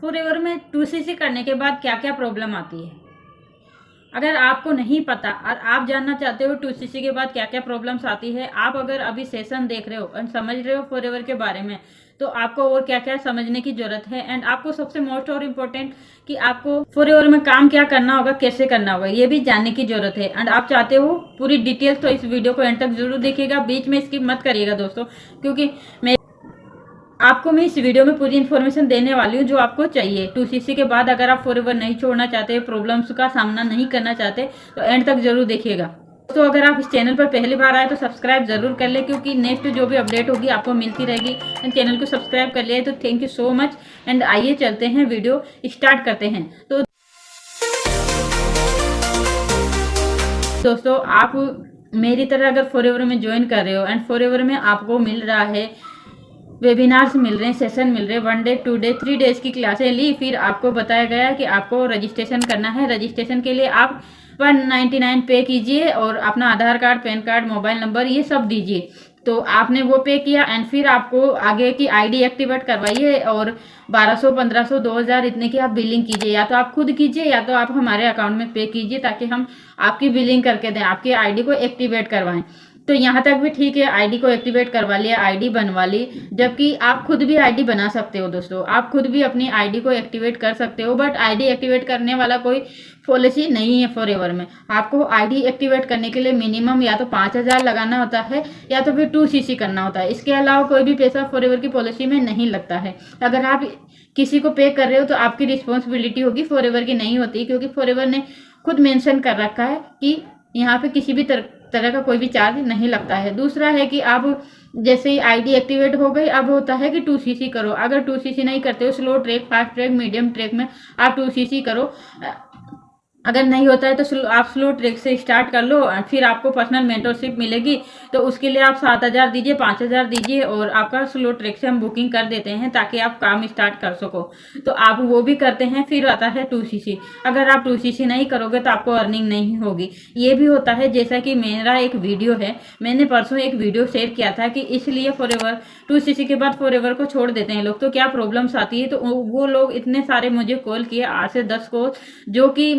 Forever में 2cc करने के बाद क्या क्या प्रॉब्लम आती है। अगर आपको नहीं पता और आप जानना चाहते हो 2cc के बाद क्या क्या प्रॉब्लम्स आती है, आप अगर अभी सेशन देख रहे हो और समझ रहे हो फॉरएवर के बारे में, तो आपको और क्या क्या समझने की जरूरत है। एंड आपको सबसे मोस्ट और इम्पोर्टेंट कि आपको फॉरएवर में काम क्या करना होगा, कैसे करना होगा, ये भी जानने की जरूरत है। एंड आप चाहते हो पूरी डिटेल्स, तो इस वीडियो को एंड तक जरूर देखिएगा, बीच में स्किप मत करिएगा दोस्तों, क्योंकि आपको मैं इस वीडियो में पूरी इन्फॉर्मेशन देने वाली हूँ जो आपको चाहिए 2cc के बाद। अगर आप फॉरएवर नहीं छोड़ना चाहते, प्रॉब्लम्स का सामना नहीं करना चाहते, तो एंड तक जरूर देखिएगा। तो अगर आप इस चैनल पर पहली बार आए तो सब्सक्राइब जरूर कर ले, क्योंकि नेक्स्ट जो भी अपडेट होगी आपको मिलती रहेगी। एंड चैनल को सब्सक्राइब कर लिया है तो thank you so much. And आइए चलते हैं, वीडियो स्टार्ट करते हैं। तो दोस्तों, आप मेरी तरह अगर फॉरएवर में ज्वाइन कर रहे हो एंड फॉरएवर में आपको मिल रहा है, वेबिनार्स मिल रहे हैं, सेशन मिल रहे हैं, 1 डे 2 डे 3 डेज की क्लासें ली, फिर आपको बताया गया कि आपको रजिस्ट्रेशन करना है। रजिस्ट्रेशन के लिए आप 199 पे कीजिए और अपना Aadhaar card, PAN card, mobile number ये सब दीजिए। तो आपने वो पे किया एंड फिर आपको आगे की आईडी एक्टिवेट करवाइए और 1200, 1500, 2000 इतने की आप बिलिंग कीजिए। या तो आप खुद कीजिए या तो आप हमारे अकाउंट में पे कीजिए, ताकि हम आपकी बिलिंग करके दें, आपकी आईडी को एक्टिवेट करवाएं। तो यहाँ तक भी ठीक है, आईडी को एक्टिवेट करवा लिया, आईडी बनवा ली। जबकि आप खुद भी आईडी बना सकते हो दोस्तों, आप खुद भी अपनी आईडी को एक्टिवेट कर सकते हो, बट आईडी एक्टिवेट करने वाला कोई पॉलिसी नहीं है फॉरएवर में। आपको आईडी एक्टिवेट करने के लिए मिनिमम या तो 5000 लगाना होता है या तो फिर 2cc करना होता है। इसके अलावा कोई भी पैसा फॉरएवर की पॉलिसी में नहीं लगता है। अगर आप किसी को पे कर रहे हो तो आपकी रिस्पॉन्सिबिलिटी होगी, फॉरएवर की नहीं होती, क्योंकि फॉरएवर ने खुद मेंशन कर रखा है कि यहाँ पे किसी भी तरह का कोई भी चार्ज नहीं लगता है। दूसरा है कि आप जैसे ही आईडी एक्टिवेट हो गई, अब होता है कि 2cc करो। अगर 2cc नहीं करते हो, slow track, fast track, medium track में आप 2cc करो। अगर नहीं होता है तो आप स्लो ट्रैक से स्टार्ट कर लो, फिर आपको पर्सनल मेंटरशिप मिलेगी। तो उसके लिए आप 7000 दीजिए, 5000 दीजिए और आपका स्लो ट्रैक से हम बुकिंग कर देते हैं, ताकि आप काम स्टार्ट कर सको। तो आप वो भी करते हैं। फिर आता है 2cc। अगर आप 2cc नहीं करोगे तो आपको अर्निंग नहीं होगी। ये भी होता है, जैसा कि मेरा एक वीडियो है, मैंने परसों एक वीडियो शेयर किया था कि इसलिए फॉरएवर 2cc के बाद फॉरएवर को छोड़ देते हैं लोग, तो क्या प्रॉब्लम्स आती है। तो वो लोग इतने सारे मुझे कॉल किए, 8 से 10 कॉल, जो कि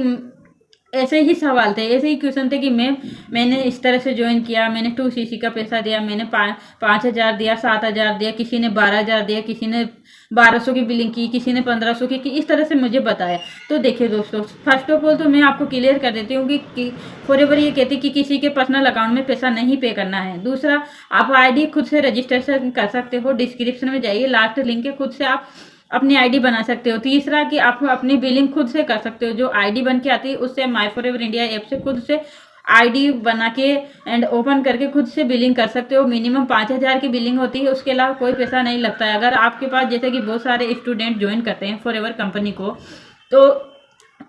ऐसे ही सवाल थे, ऐसे ही क्वेश्चन थे कि मैंने इस तरह से ज्वाइन किया, मैंने 2cc का पैसा दिया, मैंने 5000 दिया, 7000 दिया, किसी ने 12000 दिया, किसी ने 1200 की बिलिंग की, किसी ने 1500 की इस तरह से मुझे बताया। तो देखिए दोस्तों, फर्स्ट ऑफ ऑल तो मैं आपको क्लियर कर देती हूँ कि फॉरएवर ये कहती कि किसी के पर्सनल अकाउंट में पैसा नहीं पे करना है। दूसरा, आप आईडी खुद से रजिस्ट्रेशन कर सकते हो, डिस्क्रिप्शन में जाइए, लास्ट लिंक है, खुद से आप अपनी आईडी बना सकते हो। तीसरा कि आप अपनी बिलिंग खुद से कर सकते हो, जो आईडी बन के आती है उससे माई फॉरएवर इंडिया ऐप से खुद से आईडी बना के एंड ओपन करके खुद से बिलिंग कर सकते हो। मिनिमम 5000 की बिलिंग होती है, उसके अलावा कोई पैसा नहीं लगता है। अगर आपके पास, जैसे कि बहुत सारे स्टूडेंट ज्वाइन करते हैं फॉरएवर कंपनी को, तो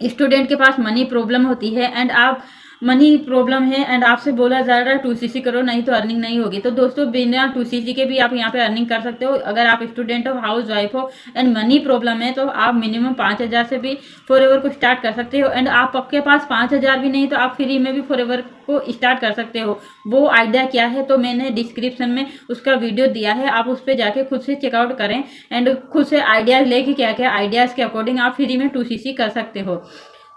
स्टूडेंट के पास मनी प्रॉब्लम होती है एंड आप मनी प्रॉब्लम है एंड आपसे बोला जा रहा है 2cc करो, नहीं तो अर्निंग नहीं होगी। तो दोस्तों, बिना 2cc के भी आप यहाँ पे अर्निंग कर सकते हो। अगर आप स्टूडेंट हो, हाउस वाइफ हो एंड मनी प्रॉब्लम है, तो आप मिनिमम 5000 से भी फॉरएवर को स्टार्ट कर सकते हो। एंड आपके पास 5000 भी नहीं तो आप फ्री में भी फॉरएवर को स्टार्ट कर सकते हो। वो आइडिया क्या है तो मैंने डिस्क्रिप्शन में उसका वीडियो दिया है, आप उस पर जाके खुद से चेकआउट करें एंड खुद से आइडियाज लेके क्या क्या आइडियाज के अकॉर्डिंग आप फ्री में 2cc कर सकते हो।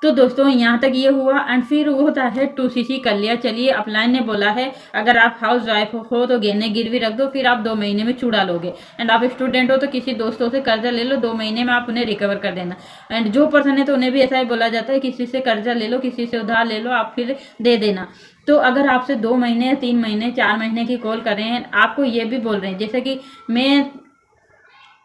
तो दोस्तों, यहाँ तक ये हुआ एंड फिर वो होता है 2cc कर लिया। चलिए, अपलाइन ने बोला है अगर आप हाउस वाइफ हो तो गहने गिरवी रख दो, फिर आप 2 महीने में चुड़ा लोगे। एंड आप स्टूडेंट हो तो किसी दोस्तों से कर्जा ले लो, 2 महीने में आप उन्हें रिकवर कर देना। एंड जो पर्सन है तो उन्हें भी ऐसा ही बोला जाता है, किसी से कर्जा ले लो, किसी से उधार ले लो, आप फिर दे देना। तो अगर आपसे 2 महीने, 3 महीने, 4 महीने की कॉल कर रहे हैं, आपको ये भी बोल रहे हैं, जैसे कि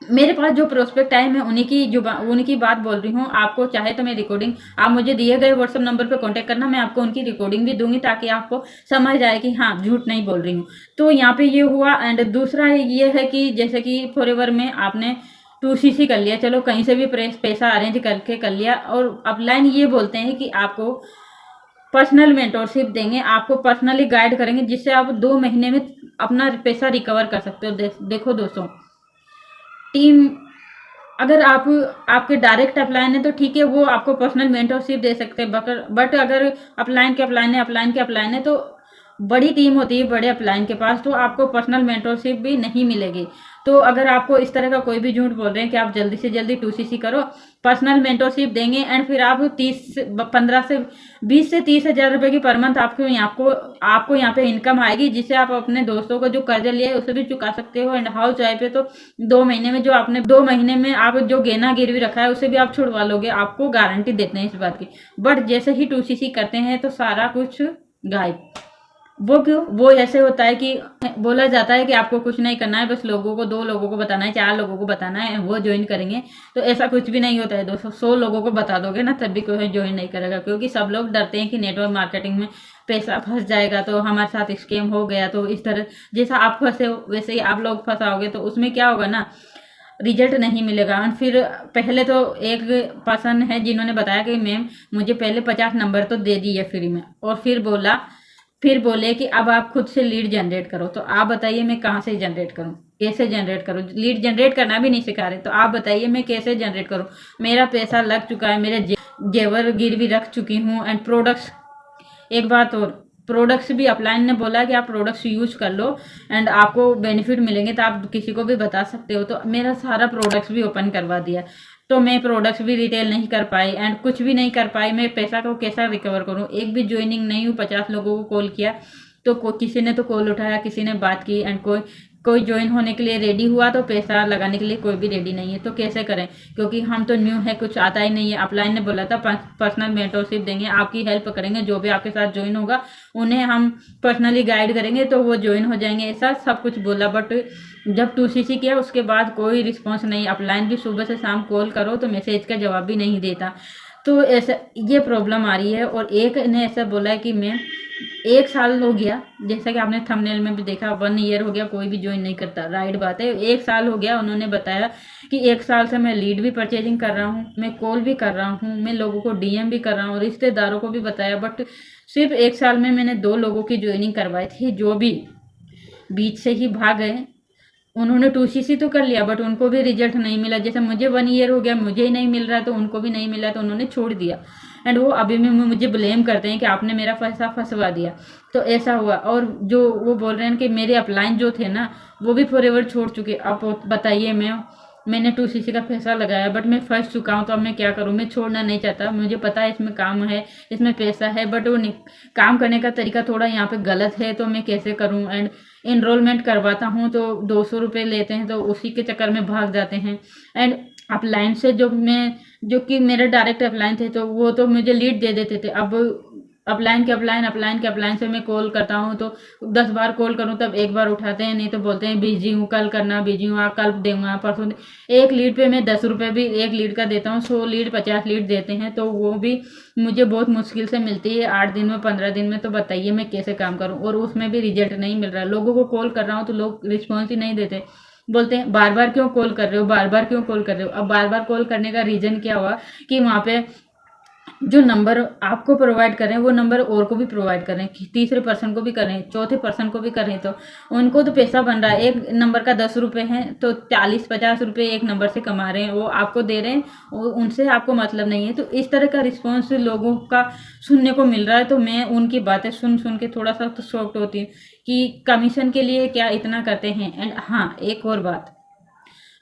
मेरे पास जो प्रोस्पेक्ट आए, मैं उन्हीं की बात बोल रही हूँ। आपको चाहे तो मैं रिकॉर्डिंग, आप मुझे दिए गए व्हाट्सएप नंबर पे कांटेक्ट करना, मैं आपको उनकी रिकॉर्डिंग भी दूंगी, ताकि आपको समझ आए कि हाँ, झूठ नहीं बोल रही हूँ। तो यहाँ पे ये हुआ। एंड दूसरा ये है कि जैसे कि फॉरएवर में आपने 2cc कर लिया, चलो कहीं से भी पैसा अरेंज करके कर लिया, और अपलाइन ये बोलते हैं कि आपको पर्सनल मेंटरशिप देंगे, आपको पर्सनली गाइड करेंगे, जिससे आप 2 महीने में अपना पैसा रिकवर कर सकते हो। देखो दोस्तों, टीम, अगर आपके डायरेक्ट अपलाइन है तो ठीक है, वो आपको पर्सनल मेंटरशिप दे सकते हैं। बट अगर अपलाइन के अपलाइन है तो बड़ी टीम होती है बड़े अपलाइन के पास, तो आपको पर्सनल मेंटरशिप भी नहीं मिलेगी। तो अगर आपको इस तरह का कोई भी झूठ बोल रहे हैं कि आप जल्दी से जल्दी 2cc करो, पर्सनल मेंटरशिप देंगे एंड फिर आप 15 से 20 से 30 हज़ार रुपए की पर मंथ आपको यहाँ पे इनकम आएगी, जिससे आप अपने दोस्तों को जो कर्जा लिया है उसे भी चुका सकते हो। एंड हाउस वाइफ पे तो 2 महीने में जो आपने 2 महीने में आप जो गहना गिरवी रखा है उसे भी आप छुड़वा लोगे, आपको गारंटी देते हैं इस बात की। बट जैसे ही 2cc करते हैं तो सारा कुछ गायब। वो क्यों? वो ऐसे होता है कि बोला जाता है कि आपको कुछ नहीं करना है, बस लोगों को 2 लोगों को बताना है, 4 लोगों को बताना है, वो ज्वाइन करेंगे। तो ऐसा कुछ भी नहीं होता है दोस्तों। 100 लोगों को बता दोगे ना तब भी कोई ज्वाइन नहीं करेगा, क्योंकि सब लोग डरते हैं कि नेटवर्क मार्केटिंग में पैसा फंस जाएगा तो हमारे साथ स्कैम हो गया। तो इस तरह जैसा आप फंसे हो वैसे ही आप लोग फंसाओगे, तो उसमें क्या होगा ना, रिजल्ट नहीं मिलेगा। और फिर पहले तो एक पर्सन है जिन्होंने बताया कि मैम मुझे पहले 50 नंबर तो दे दिए फ्री में, और फिर बोले कि अब आप खुद से लीड जनरेट करो। तो आप बताइए मैं कहाँ से जनरेट करूँ, कैसे जनरेट करूँ? लीड जनरेट करना भी नहीं सिखा रहे, तो आप बताइए मैं कैसे जनरेट करूँ? मेरा पैसा लग चुका है, मेरे जेवर गिरवी रख चुकी हूँ। एंड प्रोडक्ट्स, एक बात और, प्रोडक्ट्स भी अपलाइन ने बोला कि आप प्रोडक्ट्स यूज कर लो एंड आपको बेनिफिट मिलेंगे, तो आप किसी को भी बता सकते हो। तो मेरा सारा प्रोडक्ट्स भी ओपन करवा दिया, तो मैं प्रोडक्ट्स भी रिटेल नहीं कर पाई एंड कुछ भी नहीं कर पाई। मैं पैसा को कैसा रिकवर करूं? एक भी ज्वाइनिंग नहीं हूँ। 50 लोगों को कॉल किया तो किसी ने तो कॉल उठाया, किसी ने बात की एंड कोई ज्वाइन होने के लिए रेडी हुआ, तो पैसा लगाने के लिए कोई भी रेडी नहीं है। तो कैसे करें? क्योंकि हम तो न्यू है, कुछ आता ही नहीं है। अपलाइन ने बोला था पर्सनल मेंटरशिप देंगे, आपकी हेल्प करेंगे, जो भी आपके साथ ज्वाइन होगा उन्हें हम पर्सनली गाइड करेंगे तो वो ज्वाइन हो जाएंगे, ऐसा सब कुछ बोला। बट जब 2cc किया उसके बाद कोई रिस्पॉन्स नहीं। अपलाइन भी सुबह से शाम कॉल करो तो मैसेज का जवाब भी नहीं देता। तो ऐसा ये प्रॉब्लम आ रही है। और एक ने ऐसा बोला है कि मैं 1 साल हो गया, जैसा कि आपने थंबनेल में भी देखा, 1 ईयर हो गया कोई भी ज्वाइन नहीं करता। राइट बात है, 1 साल हो गया। उन्होंने बताया कि 1 साल से मैं लीड भी परचेजिंग कर रहा हूँ, मैं कॉल भी कर रहा हूँ, मैं लोगों को डीएम भी कर रहा हूँ, रिश्तेदारों को भी बताया। बट सिर्फ 1 साल में मैंने 2 लोगों की ज्वाइनिंग करवाई थी, जो भी बीच से ही भाग गए। उन्होंने 2cc तो कर लिया बट उनको भी रिजल्ट नहीं मिला। जैसे मुझे 1 ईयर हो गया, मुझे ही नहीं मिल रहा तो उनको भी नहीं मिला, तो उन्होंने छोड़ दिया। एंड वो अभी भी मुझे ब्लेम करते हैं कि आपने मेरा पैसा फंसवा दिया। तो ऐसा हुआ। और जो वो बोल रहे हैं कि मेरे अपलाइन जो थे ना वो भी फॉरएवर छोड़ चुके। अब बताइए, मैंने 2cc का पैसा लगाया बट मैं फंस चुका हूँ, तो अब मैं क्या करूँ? मैं छोड़ना नहीं चाहता, मुझे पता है इसमें काम है, इसमें पैसा है, बट वो काम करने का तरीका थोड़ा यहाँ पे गलत है, तो मैं कैसे करूँ? एंड इनरोलमेंट करवाता हूँ तो 200 रुपये लेते हैं, तो उसी के चक्कर में भाग जाते हैं। एंड अपलाइन से जो कि मेरे डायरेक्ट अपलाइन थे तो वो तो मुझे लीड दे देते थे। अब अपलाइन के अपलाइन से मैं कॉल करता हूँ तो 10 बार कॉल करूँ तब 1 बार उठाते हैं, नहीं तो बोलते हैं बिजी हूँ, कल करना, बिजी हूँ, कल दूंगा, परसों। एक लीड पे मैं 10 रुपये भी एक लीड का देता हूँ। 100 लीड 50 लीड देते हैं, तो वो भी मुझे बहुत मुश्किल से मिलती है, 8 दिन में 15 दिन में। तो बताइए मैं कैसे काम करूँ? और उसमें भी रिजल्ट नहीं मिल रहा। लोगों को कॉल कर रहा हूँ तो लोग रिस्पॉन्स ही नहीं देते, बोलते हैं बार बार क्यों कॉल कर रहे हो, बार बार क्यों कॉल कर रहे हो। अब बार बार कॉल करने का रीज़न क्या हुआ कि वहाँ पे जो नंबर आपको प्रोवाइड कर रहे हैं वो नंबर और को भी प्रोवाइड कर रहे हैं, तीसरे पर्सन को भी कर रहे हैं, चौथे पर्सन को भी कर रहे हैं, तो उनको तो पैसा बन रहा है। एक नंबर का 10 रुपये है तो 40-50 रुपये एक नंबर से कमा रहे हैं, वो आपको दे रहे हैं, उनसे आपको मतलब नहीं है। तो इस तरह का रिस्पॉन्स लोगों का सुनने को मिल रहा है। तो मैं उनकी बातें सुन सुन के थोड़ा सा तो शॉक्ड होती हूँ कि कमीशन के लिए क्या इतना करते हैं। एंड हाँ, एक और बात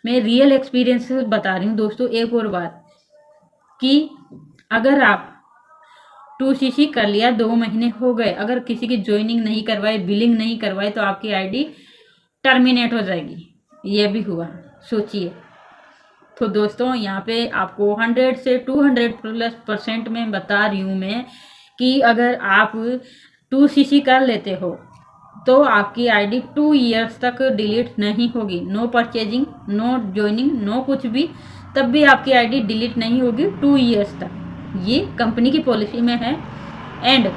मैं रियल एक्सपीरियंस से बता रही हूँ दोस्तों, एक और बात कि अगर आप 2cc कर लिया, 2 महीने हो गए, अगर किसी की ज्वाइनिंग नहीं करवाए, बिलिंग नहीं करवाए, तो आपकी आईडी टर्मिनेट हो जाएगी। ये भी हुआ, सोचिए। तो दोस्तों यहाँ पे आपको 100 से 200+ % में बता रही हूँ मैं कि अगर आप 2cc कर लेते हो तो आपकी आईडी 2 ईयर्स तक डिलीट नहीं होगी। No purchasing, no joining, no कुछ भी, तब भी आपकी आईडी डिलीट नहीं होगी 2 ईयर्स तक। ये कंपनी की पॉलिसी में है। एंड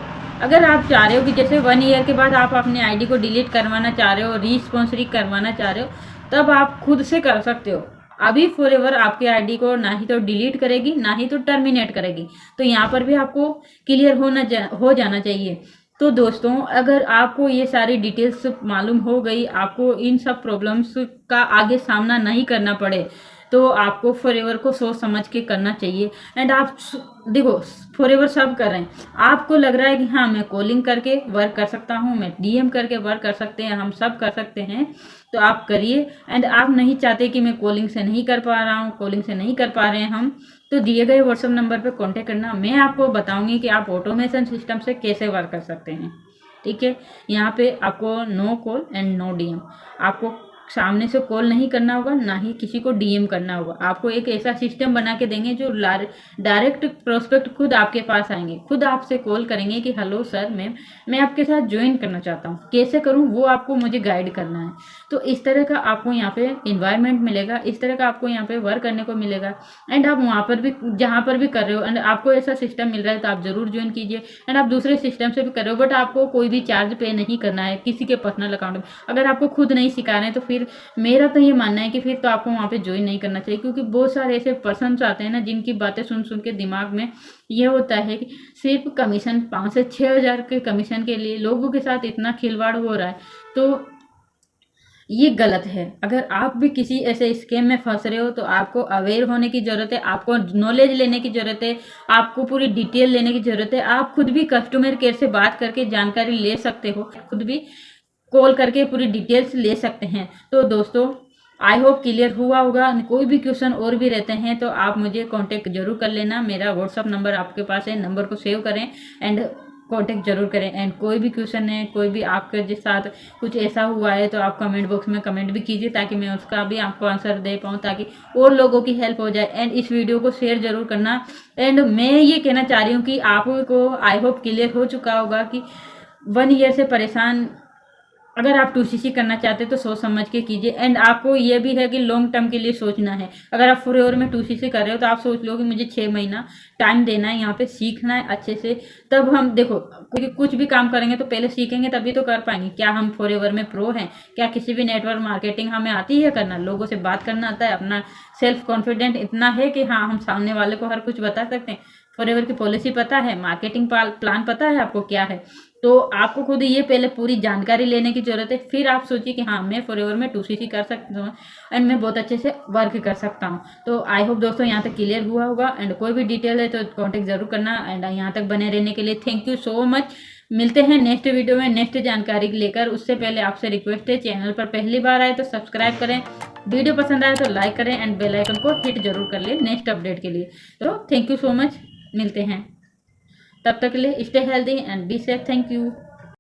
अगर आप चाह रहे हो कि जैसे 1 ईयर के बाद आप अपने आईडी को डिलीट करवाना चाह रहे हो, रीस्पॉन्सरिंग करवाना चाह रहे हो, तब आप खुद से कर सकते हो। अभी फॉरएवर आपके आईडी को ना ही तो डिलीट करेगी ना ही तो टर्मिनेट करेगी। तो यहाँ पर भी आपको क्लियर हो जाना चाहिए। तो दोस्तों अगर आपको ये सारी डिटेल्स मालूम हो गई, आपको इन सब प्रॉब्लम्स का आगे सामना नहीं करना पड़े, तो आपको फॉरएवर को सोच समझ के करना चाहिए। एंड आप देखो फॉरएवर सब कर रहे हैं, आपको लग रहा है कि हाँ मैं कॉलिंग करके वर्क कर सकता हूँ, मैं डीएम करके वर्क कर सकते हैं, हम सब कर सकते हैं, तो आप करिए। एंड आप नहीं चाहते कि मैं कॉलिंग से नहीं कर पा रहा हूँ, कॉलिंग से नहीं कर पा रहे हैं हम, तो दिए गए व्हाट्सएप नंबर पर कॉन्टेक्ट करना, मैं आपको बताऊंगी कि आप ऑटोमेशन सिस्टम से कैसे वर्क कर सकते हैं। ठीक है, यहाँ पे आपको no call and no DM, आपको सामने से कॉल नहीं करना होगा, ना ही किसी को डीएम करना होगा। आपको एक ऐसा सिस्टम बना के देंगे जो डायरेक्ट प्रोस्पेक्ट खुद आपके पास आएंगे, खुद आपसे कॉल करेंगे कि हेलो सर मैम, मैं आपके साथ ज्वाइन करना चाहता हूँ, कैसे करूँ वो आपको मुझे गाइड करना है। तो इस तरह का आपको यहाँ पे इन्वायरमेंट मिलेगा, इस तरह का आपको यहाँ पे वर्क करने को मिलेगा। एंड आप वहाँ पर भी जहाँ पर भी कर रहे हो एंड आपको ऐसा सिस्टम मिल रहा है तो आप जरूर ज्वाइन कीजिए। एंड आप दूसरे सिस्टम से भी कर रहे हो बट आपको कोई भी चार्ज पे नहीं करना है किसी के पर्सनल अकाउंट में। अगर आपको खुद नहीं सिखा रहे हैं तो फिर मेरा तो ये मानना है कि फिर तो आपको वहाँ पे ज्वाइन नहीं करना चाहिए, क्योंकि बहुत सारे ऐसे पर्सन्स आते हैं ना जिनकी बातें सुन सुन के दिमाग में ये होता है कि सिर्फ कमीशन 5 से 6 हज़ार के कमीशन के लिए लोगों के साथ इतना खिलवाड़ हो रहा है, तो ये गलत है। अगर आप भी किसी ऐसे स्कैम में फंस रहे हो तो आपको अवेयर होने की ज़रूरत है, आपको नॉलेज लेने की ज़रूरत है, आपको पूरी डिटेल लेने की ज़रूरत है। आप खुद भी कस्टमर केयर से बात करके जानकारी ले सकते हो, खुद भी कॉल करके पूरी डिटेल्स ले सकते हैं। तो दोस्तों आई होप क्लियर हुआ होगा। कोई भी क्वेश्चन और भी रहते हैं तो आप मुझे कांटेक्ट जरूर कर लेना, मेरा व्हाट्सअप नंबर आपके पास है, नंबर को सेव करें एंड कांटेक्ट जरूर करें। एंड कोई भी क्वेश्चन है, कोई भी आपके साथ कुछ ऐसा हुआ है तो आप कमेंट बॉक्स में कमेंट भी कीजिए ताकि मैं उसका भी आपको आंसर दे पाऊँ, ताकि और लोगों की हेल्प हो जाए। एंड इस वीडियो को शेयर जरूर करना। एंड मैं ये कहना चाह रही हूँ कि आपको आई होप क्लियर हो चुका होगा कि 1 ईयर से परेशान अगर आप 2cc करना चाहते हैं तो सोच समझ के कीजिए। एंड आपको ये भी है कि लॉन्ग टर्म के लिए सोचना है। अगर आप फॉरएवर में 2cc कर रहे हो तो आप सोच लो कि मुझे 6 महीना टाइम देना है, यहाँ पे सीखना है अच्छे से, तब हम देखो कुछ भी काम करेंगे तो पहले सीखेंगे तभी तो कर पाएंगे। क्या हम फॉरएवर में प्रो हैं? क्या किसी भी नेटवर्क मार्केटिंग हमें आती है करना? लोगों से बात करना आता है? अपना सेल्फ कॉन्फिडेंट इतना है कि हाँ हम सामने वाले को हर कुछ बता सकते हैं? फॉरएवर की पॉलिसी पता है? मार्केटिंग प्लान पता है आपको क्या है? तो आपको खुद ये पहले पूरी जानकारी लेने की जरूरत है, फिर आप सोचिए कि हाँ मैं फॉरएवर में 2cc कर सकता हूँ एंड मैं बहुत अच्छे से वर्क कर सकता हूँ। तो आई होप दोस्तों यहाँ तक क्लियर हुआ होगा। एंड कोई भी डिटेल है तो कांटेक्ट जरूर करना। एंड यहाँ तक बने रहने के लिए थैंक यू सो मच। मिलते हैं नेक्स्ट वीडियो में नेक्स्ट जानकारी लेकर। उससे पहले आपसे रिक्वेस्ट है, चैनल पर पहली बार आए तो सब्सक्राइब करें, वीडियो पसंद आए तो लाइक करें एंड बेल आइकन को हिट जरूर कर लें नेक्स्ट अपडेट के लिए। तो थैंक यू सो मच, मिलते हैं तब तक के लिए। Stay healthy and be safe. Thank you.